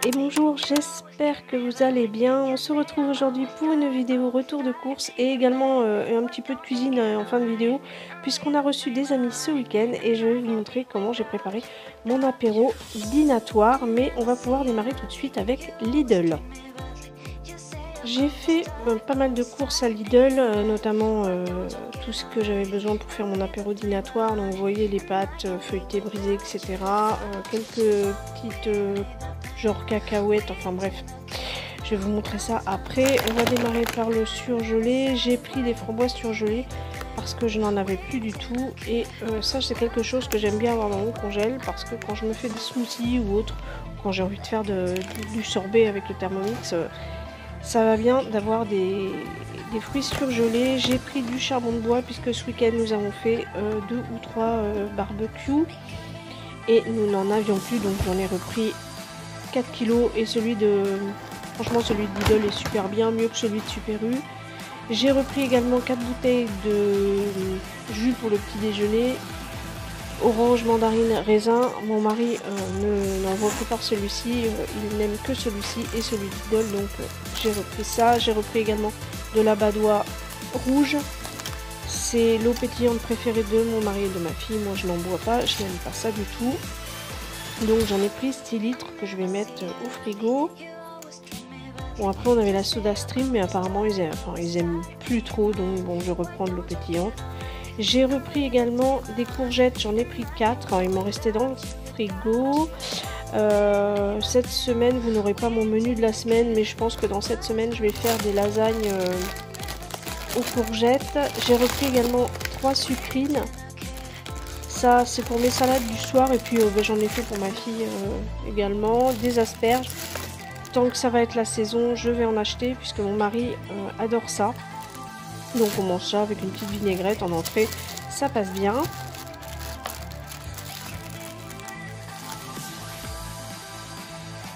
Et bonjour, j'espère que vous allez bien. On se retrouve aujourd'hui pour une vidéo retour de course et également un petit peu de cuisine en fin de vidéo puisqu'on a reçu des amis ce week-end et je vais vous montrer comment j'ai préparé mon apéro dînatoire, mais on va pouvoir démarrer tout de suite avec Lidl. J'ai fait pas mal de courses à Lidl, notamment tout ce que j'avais besoin pour faire mon apéro dînatoire. Donc vous voyez les pâtes feuilletées, brisées, etc. Quelques petites genre cacahuètes, enfin bref. Je vais vous montrer ça après. On va démarrer par le surgelé. J'ai pris des framboises surgelées parce que je n'en avais plus du tout. Et ça c'est quelque chose que j'aime bien avoir dans mon congèle parce que quand je me fais des smoothies ou autre, quand j'ai envie de faire du sorbet avec le Thermomix, ça va bien d'avoir des fruits surgelés. J'ai pris du charbon de bois puisque ce week-end nous avons fait 2 ou 3 barbecues et nous n'en avions plus, donc j'en ai repris 4 kilos et franchement celui de Lidl est super bien, mieux que celui de Super U. J'ai repris également 4 bouteilles de jus pour le petit déjeuner. Orange, mandarine, raisin. Mon mari n'en voit que par celui-ci, il n'aime que celui-ci et celui de Lidl, donc j'ai repris ça. J'ai repris également de la badoie rouge. C'est l'eau pétillante préférée de mon mari et de ma fille. Moi je n'en bois pas, je n'aime pas ça du tout. Donc j'en ai pris 6 litres que je vais mettre au frigo. Bon, après on avait la soda stream, mais apparemment ils aiment plus trop, donc bon, je reprends de l'eau pétillante. J'ai repris également des courgettes, j'en ai pris 4, alors il m'en restait dans le frigo. Cette semaine, vous n'aurez pas mon menu de la semaine, mais je pense que dans cette semaine, je vais faire des lasagnes aux courgettes. J'ai repris également 3 sucrines. Ça, c'est pour mes salades du soir, et puis j'en ai fait pour ma fille également. Des asperges. Tant que ça va être la saison, je vais en acheter, puisque mon mari adore ça. Donc on mange ça avec une petite vinaigrette en entrée, ça passe bien.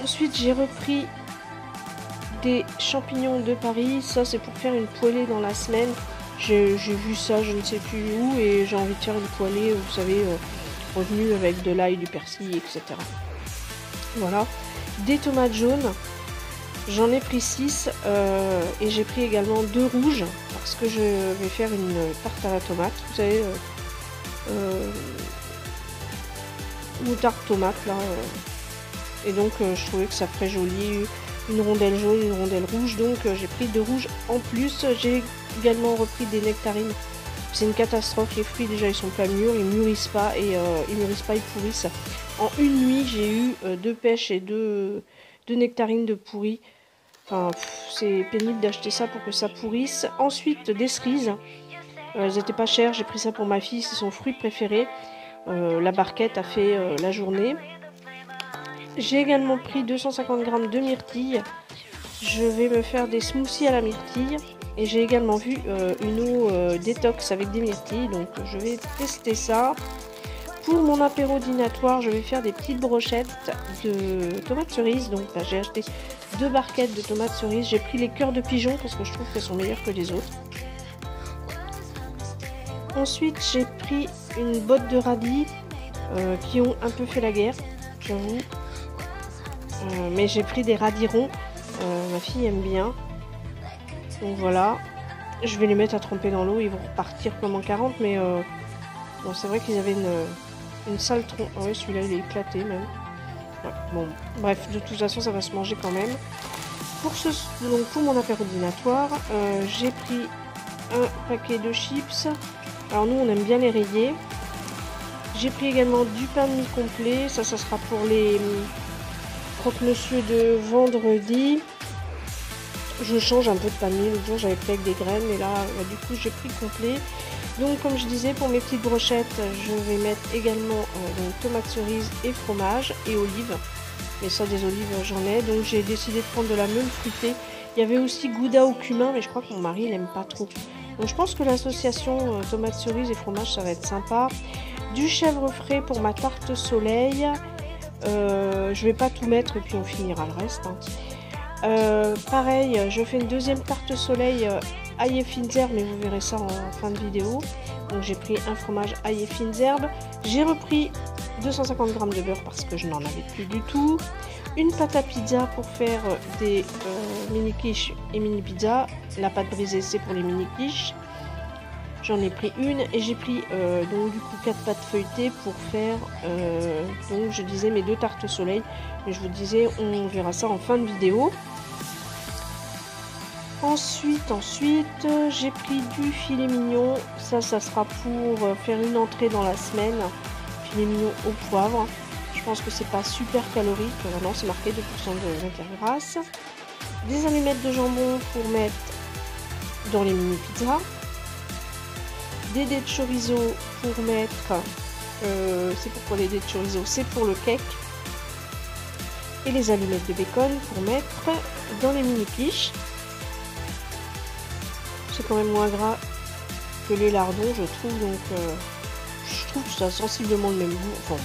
Ensuite j'ai repris des champignons de Paris, ça c'est pour faire une poêlée dans la semaine. J'ai vu ça, je ne sais plus où, et j'ai envie de faire une poêlée, vous savez, revenue avec de l'ail, du persil, etc. Voilà, des tomates jaunes. J'en ai pris 6 et j'ai pris également 2 rouges parce que je vais faire une tarte à la tomate, vous savez, moutarde tomate là. Et donc je trouvais que ça ferait joli, une rondelle jaune, une rondelle rouge, donc j'ai pris 2 rouges en plus. J'ai également repris des nectarines. C'est une catastrophe, les fruits déjà ils sont pas mûrs, ils mûrissent pas, ils pourrissent. En une nuit j'ai eu 2 pêches et 2 nectarines de pourries. Enfin, c'est pénible d'acheter ça pour que ça pourrisse. Ensuite, des cerises. Elles étaient pas chères. J'ai pris ça pour ma fille. C'est son fruit préféré. La barquette a fait la journée. J'ai également pris 250 g de myrtilles. Je vais me faire des smoothies à la myrtille. Et j'ai également vu une eau détox avec des myrtilles. Donc, je vais tester ça. Pour mon apéro dînatoire, je vais faire des petites brochettes de tomates cerises. Donc là, j'ai acheté 2 barquettes de tomates cerises. J'ai pris les cœurs de pigeon parce que je trouve qu'elles sont meilleures que les autres. Ensuite, j'ai pris une botte de radis qui ont un peu fait la guerre, j'avoue. Mais j'ai pris des radis ronds. Ma fille aime bien. Donc voilà. Je vais les mettre à tremper dans l'eau. Ils vont repartir comme en 40. Mais bon, c'est vrai qu'ils avaient une sale tronc. Ah ouais, celui-là il est éclaté même. Ouais, bon, bref, de toute façon ça va se manger quand même. Donc pour mon apéro dînatoire, j'ai pris un paquet de chips. Alors nous on aime bien les rayés. J'ai pris également du pain de mie complet. Ça sera pour les croque-monsieur de vendredi. Je change un peu de pain de mie. L'autre jour j'avais pris avec des graines, et là du coup j'ai pris complet. Donc comme je disais, pour mes petites brochettes, je vais mettre également donc, tomates cerises et fromage et olives. Mais ça, des olives, j'en ai. Donc j'ai décidé de prendre de la meule fruitée. Il y avait aussi gouda au cumin, mais je crois que mon mari n'aime pas trop. Donc je pense que l'association tomates cerises et fromage, ça va être sympa. Du chèvre frais pour ma tarte soleil. Je vais pas tout mettre et puis on finira le reste. Pareil, je fais une deuxième tarte soleil ail et fines herbes, mais vous verrez ça en fin de vidéo. Donc j'ai pris un fromage ail et fines herbes. J'ai repris 250 g de beurre parce que je n'en avais plus du tout. une pâte à pizza pour faire des mini quiches et mini pizzas. La pâte brisée c'est pour les mini quiches. J'en ai pris une et j'ai pris donc du coup 4 pâtes feuilletées pour faire donc je disais mes 2 tartes au soleil. Mais je vous disais on verra ça en fin de vidéo. Ensuite, j'ai pris du filet mignon. Ça sera pour faire une entrée dans la semaine. Filet mignon au poivre. Je pense que c'est pas super calorique. Non, c'est marqué 2% de matière grasse. Des allumettes de jambon pour mettre dans les mini pizzas. Des dés de chorizo pour mettre. C'est pourquoi les dés de chorizo? C'est pour le cake. Et les allumettes de bacon pour mettre dans les mini quiches. C'est quand même moins gras que les lardons, je trouve, donc je trouve que ça a sensiblement le même goût. Enfin,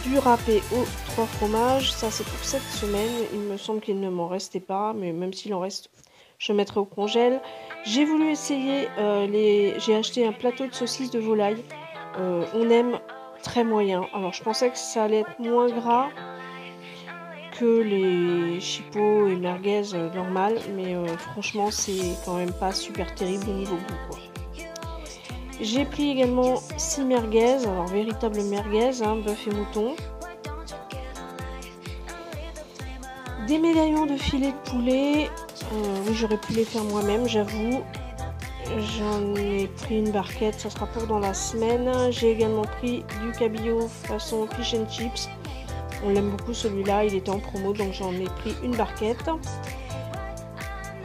du râpé aux 3 fromages, ça c'est pour cette semaine. Il me semble qu'il ne m'en restait pas, mais même s'il en reste, je mettrai au congèle. J'ai voulu essayer j'ai acheté un plateau de saucisses de volaille. On aime très moyen. Alors je pensais que ça allait être moins gras que les chipots et merguez normales, mais franchement c'est quand même pas super terrible au niveau goût, quoi. J'ai pris également 6 merguez, alors véritable merguez, hein, bœuf et mouton. Des médaillons de filet de poulet, oui j'aurais pu les faire moi-même j'avoue. J'en ai pris une barquette, ça sera pour dans la semaine. J'ai également pris du cabillaud façon fish and chips. On l'aime beaucoup celui-là, il était en promo donc j'en ai pris une barquette.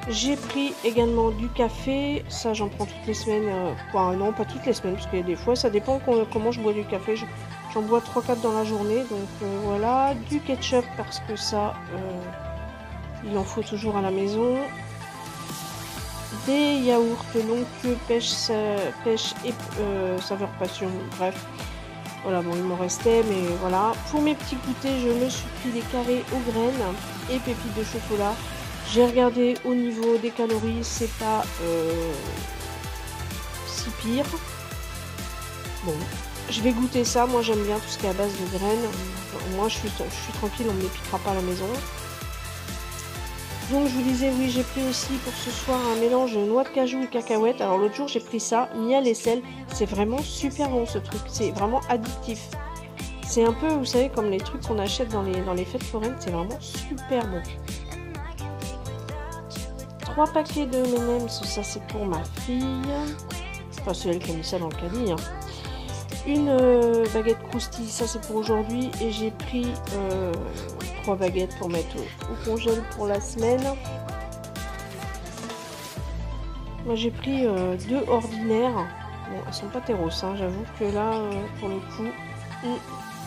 J'ai pris également du café, ça j'en prends toutes les semaines, non pas toutes les semaines parce que des fois ça dépend comment je bois du café, j'en bois 3-4 dans la journée donc voilà. Du ketchup parce que ça il en faut toujours à la maison. Des yaourts longue queue pêche et saveur passion, bref. Voilà, bon, il m'en restait, mais voilà. Pour mes petits goûters, je me suis pris des carrés aux graines et pépites de chocolat. J'ai regardé au niveau des calories, c'est pas si pire. Bon, je vais goûter ça. Moi, j'aime bien tout ce qui est à base de graines. Moi, je suis tranquille, on ne me les piquera pas à la maison. Donc, je vous disais, oui, j'ai pris aussi pour ce soir un mélange de noix de cajou et cacahuètes. Alors, l'autre jour, j'ai pris ça, miel et sel. C'est vraiment super bon, ce truc. C'est vraiment addictif. C'est un peu, vous savez, comme les trucs qu'on achète dans les fêtes foraines. C'est vraiment super bon. 3 paquets de M&M's, ça, c'est pour ma fille. Enfin, c'est elle qui a mis ça dans le caddie, hein. Une baguette croustille, ça c'est pour aujourd'hui. Et j'ai pris 3 baguettes pour mettre au congèle pour la semaine. Moi j'ai pris 2 ordinaires. Bon, elles sont pas terros, hein. J'avoue que là, pour le coup,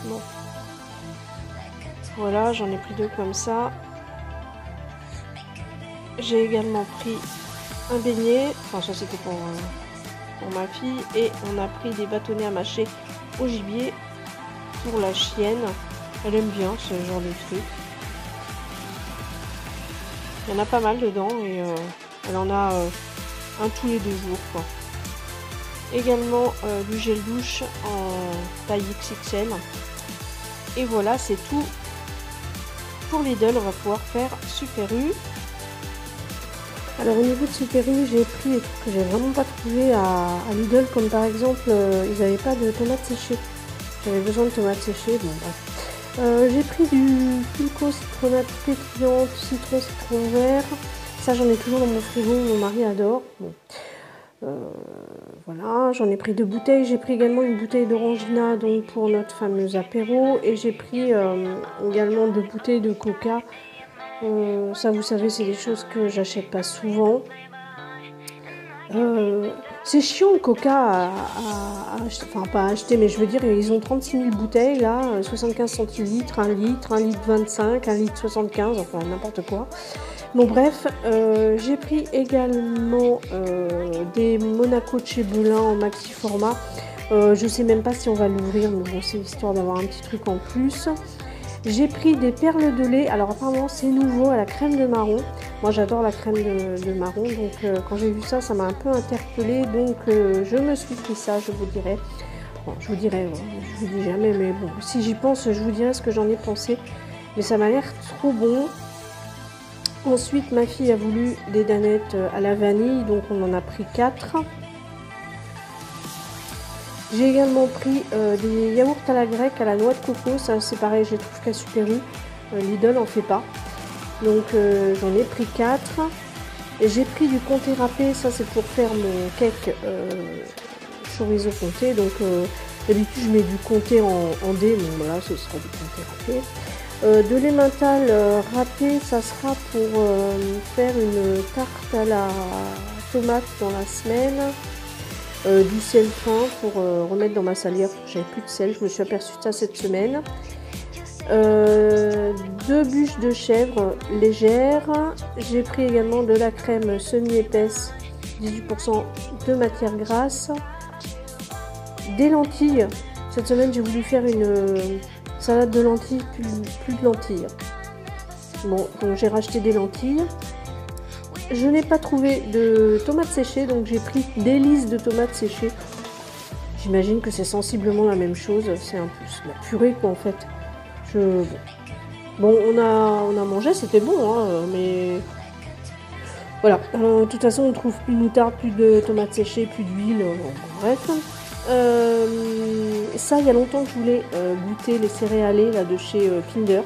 non. Voilà, j'en ai pris 2 comme ça. J'ai également pris un beignet. Enfin, ça c'était pour ma fille. Et on a pris des bâtonnets à mâcher au gibier pour la chienne. Elle aime bien ce genre de truc. Il y en a pas mal dedans et elle en a un tous les 2 jours, quoi. Également du gel douche en taille XXL. Et voilà, c'est tout pour Lidl. On va pouvoir faire Super U. Alors au niveau de Super U, j'ai pris des trucs que j'ai vraiment pas trouvé à Lidl, comme par exemple, ils n'avaient pas de tomates séchées. J'avais besoin de tomates séchées, bon bref. J'ai pris du pulco citronnade pétillante, citron vert. Ça j'en ai toujours dans mon frigo, mon mari adore. Bon. Voilà, j'en ai pris 2 bouteilles. J'ai pris également une bouteille d'orangina donc pour notre fameux apéro. Et j'ai pris également 2 bouteilles de coca. Ça vous savez c'est des choses que j'achète pas souvent. C'est chiant le coca enfin pas à acheter, mais je veux dire ils ont 36 000 bouteilles là, 75 centilitres, 1 litre, 1 litre 25, 1 litre 75, enfin n'importe quoi. Bon bref, j'ai pris également des Monaco de chez Belin en maxi format. Je sais même pas si on va l'ouvrir, mais bon c'est histoire d'avoir un petit truc en plus. J'ai pris des perles de lait, alors apparemment c'est nouveau à la crème de marron. Moi j'adore la crème de marron, donc quand j'ai vu ça, ça m'a un peu interpellée, donc je me suis pris ça, je vous dirai. Enfin, je vous dirai, je vous dis jamais, mais bon, si j'y pense, je vous dirai ce que j'en ai pensé. Mais ça m'a l'air trop bon. Ensuite, ma fille a voulu des danettes à la vanille, donc on en a pris 4. J'ai également pris des yaourts à la grecque à la noix de coco. Ça, c'est pareil, je les trouve qu'à Super U. Lidl en fait pas. Donc, j'en ai pris 4. Et j'ai pris du comté râpé. Ça, c'est pour faire mon cake chorizo comté. Donc, d'habitude, je mets du comté en dés. Bon, voilà, ce sera du comté râpé. De l'emmental râpé, ça sera pour faire une tarte à la tomate dans la semaine. Du sel fin pour remettre dans ma salière. J'avais plus de sel, je me suis aperçue de ça cette semaine. 2 bûches de chèvre légères. J'ai pris également de la crème semi-épaisse, 18% de matière grasse. Des lentilles. Cette semaine, j'ai voulu faire une salade de lentilles, plus de lentilles. Bon, donc j'ai racheté des lentilles. Je n'ai pas trouvé de tomates séchées, donc j'ai pris des lisses de tomates séchées. J'imagine que c'est sensiblement la même chose. C'est un peu la purée, quoi, en fait. Bon, on a mangé, c'était bon, hein, mais voilà. De toute façon, on trouve plus de moutarde, plus de tomates séchées, plus d'huile. Bref. Ça, il y a longtemps que je voulais goûter les céréalés là, de chez Kinder.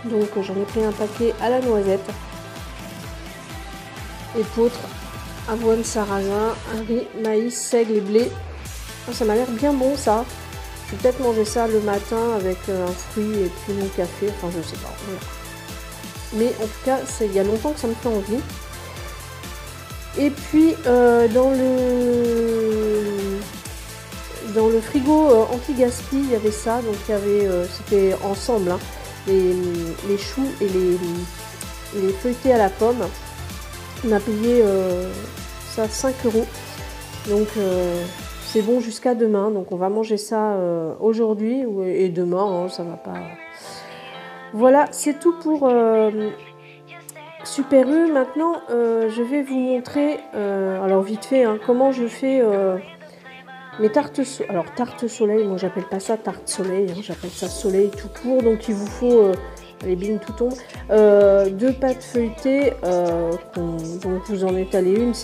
Donc, j'en ai pris un paquet à la noisette. Épeautre, avoine, sarrasin, riz, maïs, seigle et blé. Oh, ça m'a l'air bien bon ça. Je vais peut-être manger ça le matin avec un fruit et puis mon café. Enfin, je sais pas. Voilà. Mais en tout cas, il y a longtemps que ça me fait envie. Et puis, dans le frigo anti-gaspi, il y avait ça. Donc, il y avait, c'était ensemble, hein, les choux et les feuilletés à la pomme. On a payé ça 5 €. Donc c'est bon jusqu'à demain. Donc on va manger ça aujourd'hui et demain, hein, ça va pas. Voilà, c'est tout pour Super U. Maintenant, je vais vous montrer, alors vite fait, hein, comment je fais mes tartes. Alors tarte soleil, moi j'appelle pas ça tarte soleil, hein, j'appelle ça soleil tout court. Donc il vous faut les bing tout tombe. 2 pâtes feuilletées, donc vous en étalez une.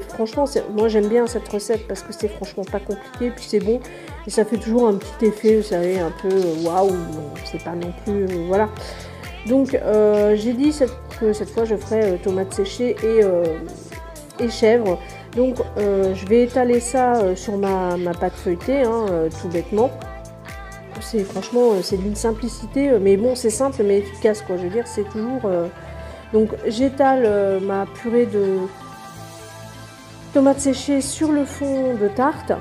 Franchement, moi j'aime bien cette recette parce que c'est franchement pas compliqué, puis c'est bon et ça fait toujours un petit effet, vous savez, un peu waouh. C'est pas non plus voilà. Donc j'ai dit que cette fois je ferai tomates séchées et chèvre. Donc je vais étaler ça sur ma pâte feuilletée, hein, tout bêtement. Franchement, c'est d'une simplicité, mais bon, c'est simple mais efficace, quoi. Je veux dire, c'est toujours. Donc, j'étale ma purée de tomates séchées sur le fond de tarte.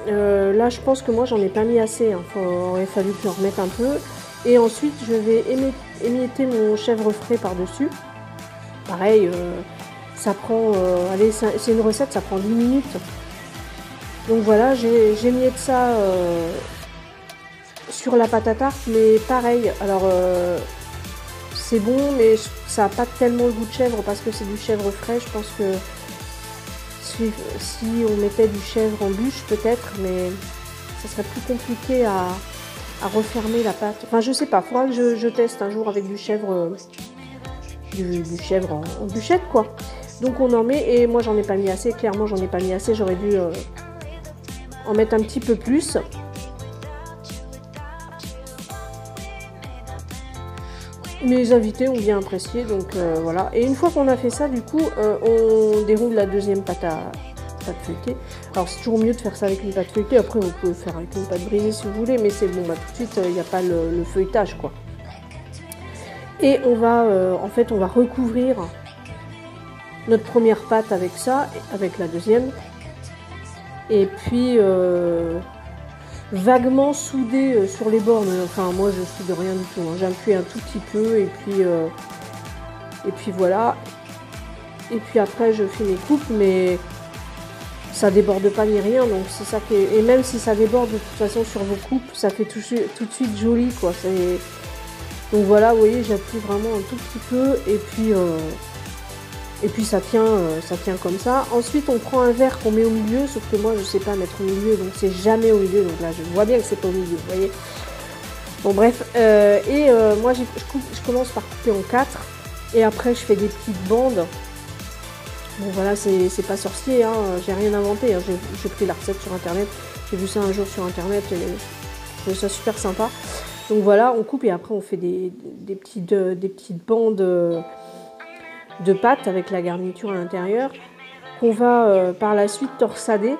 Là, je pense que moi, j'en ai pas mis assez. Hein. Il aurait fallu que j'en remette un peu. Et ensuite, je vais émietter mon chèvre frais par-dessus. Pareil, ça prend. Allez, c'est une recette, ça prend 10 minutes. Donc voilà, j'émiette ça. Sur la pâte à tarte, mais pareil, alors c'est bon, mais ça n'a pas tellement le goût de chèvre parce que c'est du chèvre frais. Je pense que si on mettait du chèvre en bûche peut-être, mais ça serait plus compliqué à refermer la pâte. Enfin, je sais pas, il faudra que je teste un jour avec du chèvre en bûchette, quoi. Donc on en met, et moi j'en ai pas mis assez, clairement j'en ai pas mis assez, j'aurais dû en mettre un petit peu plus. Mes invités ont bien apprécié, donc voilà. Et une fois qu'on a fait ça, du coup, on déroule la deuxième pâte feuilletée. Alors c'est toujours mieux de faire ça avec une pâte feuilletée. Après, vous pouvez faire avec une pâte brisée si vous voulez, mais c'est bon, bah, tout de suite, il n'y a pas le feuilletage, quoi. Et on va, en fait, on va recouvrir notre première pâte avec ça, avec la deuxième. Et puis vaguement soudé sur les bords, mais enfin moi je soude rien du tout, hein. J'appuie un tout petit peu et puis voilà. Et puis après je fais mes coupes, mais ça déborde pas ni rien, donc c'est ça qui est... Et même si ça déborde de toute façon sur vos coupes, ça fait tout de suite joli, quoi. Donc voilà, vous voyez, j'appuie vraiment un tout petit peu et puis Et puis ça tient comme ça. Ensuite on prend un verre qu'on met au milieu, sauf que moi je sais pas mettre au milieu, donc c'est jamais au milieu. Donc là je vois bien que c'est pas au milieu, vous voyez. Bon bref, moi je commence par couper en 4 et après je fais des petites bandes. Bon voilà, c'est pas sorcier, hein, j'ai rien inventé, hein. J'ai pris la recette sur internet, j'ai vu ça un jour sur internet et je trouvais ça super sympa. Donc voilà, on coupe et après on fait des petites bandes de pâte avec la garniture à l'intérieur qu'on va par la suite torsader.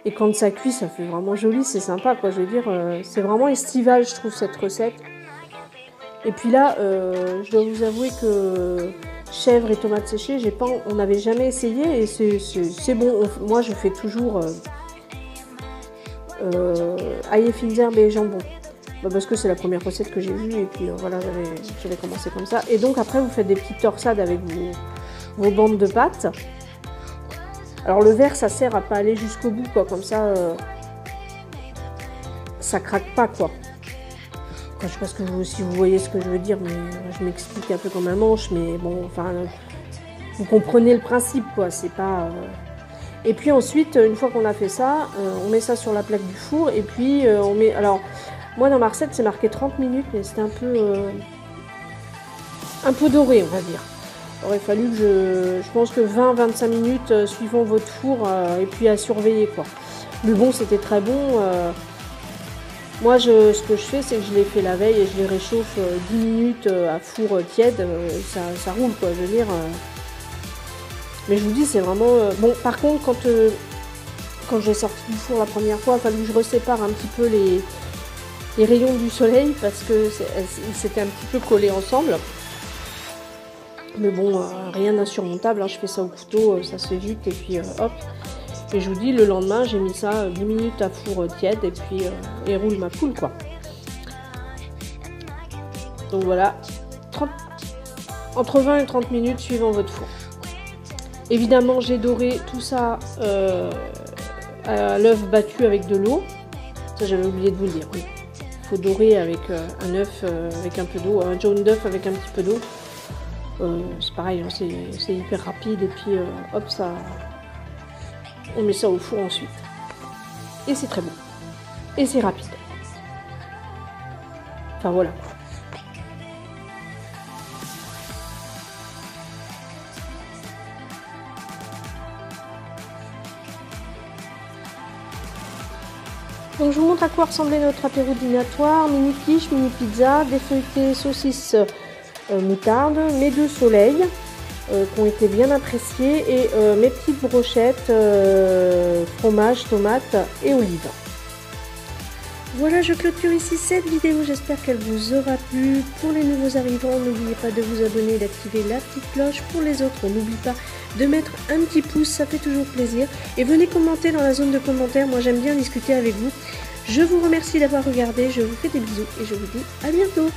Et quand ça cuit, ça fait vraiment joli, c'est sympa quoi, je veux dire, c'est vraiment estival je trouve cette recette. Et puis là, je dois vous avouer que chèvre et tomates séchées, on n'avait jamais essayé et c'est bon. Moi je fais toujours ail et fines herbes et jambon. Parce que c'est la première recette que j'ai vue et puis voilà, j'avais commencé comme ça. Et donc après vous faites des petites torsades avec vos bandes de pâte. Alors le verre ça sert à pas aller jusqu'au bout quoi, comme ça ça craque pas quoi. Enfin, je sais pas si vous voyez ce que je veux dire, mais je m'explique un peu comme un manche, mais bon, enfin vous comprenez le principe quoi, c'est pas... Et puis ensuite, une fois qu'on a fait ça, on met ça sur la plaque du four et puis on met... Alors, moi dans ma recette c'est marqué 30 minutes, mais c'était un peu doré on va dire. Il aurait fallu que je pense que 20-25 minutes suivant votre four et puis à surveiller quoi. Mais bon, c'était très bon. Moi, ce que je fais, c'est que je les fais la veille et je les réchauffe 10 minutes à four tiède. Ça roule quoi, je veux dire. Mais je vous dis, c'est vraiment... Bon, par contre, quand j'ai sorti du four la première fois, il a fallu que je resépare un petit peu les rayons du soleil parce que c'était un petit peu collé ensemble. Mais bon, rien d'insurmontable, hein, je fais ça au couteau, ça se fait vite et puis hop. Et je vous dis, le lendemain, j'ai mis ça 10 minutes à four tiède et puis et roule ma poule quoi. Donc voilà, entre 20 et 30 minutes suivant votre four. Évidemment, j'ai doré tout ça à l'œuf battu avec de l'eau. Ça, j'avais oublié de vous le dire. Oui. Il faut dorer avec un œuf avec un peu d'eau, un jaune d'œuf avec un petit peu d'eau. C'est pareil, hein, c'est hyper rapide et puis hop, ça, on met ça au four ensuite. Et c'est très bon. Et c'est rapide. Enfin voilà. Donc je vous montre à quoi ressemblait notre apéro dînatoire. Mini quiche, mini pizza, des feuilletés saucisses moutarde, mes 2 soleils qui ont été bien appréciés et mes petites brochettes fromage, tomate et olives. Voilà, je clôture ici cette vidéo, j'espère qu'elle vous aura plu. Pour les nouveaux arrivants, n'oubliez pas de vous abonner et d'activer la petite cloche. Pour les autres, n'oubliez pas de mettre un petit pouce, ça fait toujours plaisir. Et venez commenter dans la zone de commentaires, moi j'aime bien discuter avec vous. Je vous remercie d'avoir regardé, je vous fais des bisous et je vous dis à bientôt.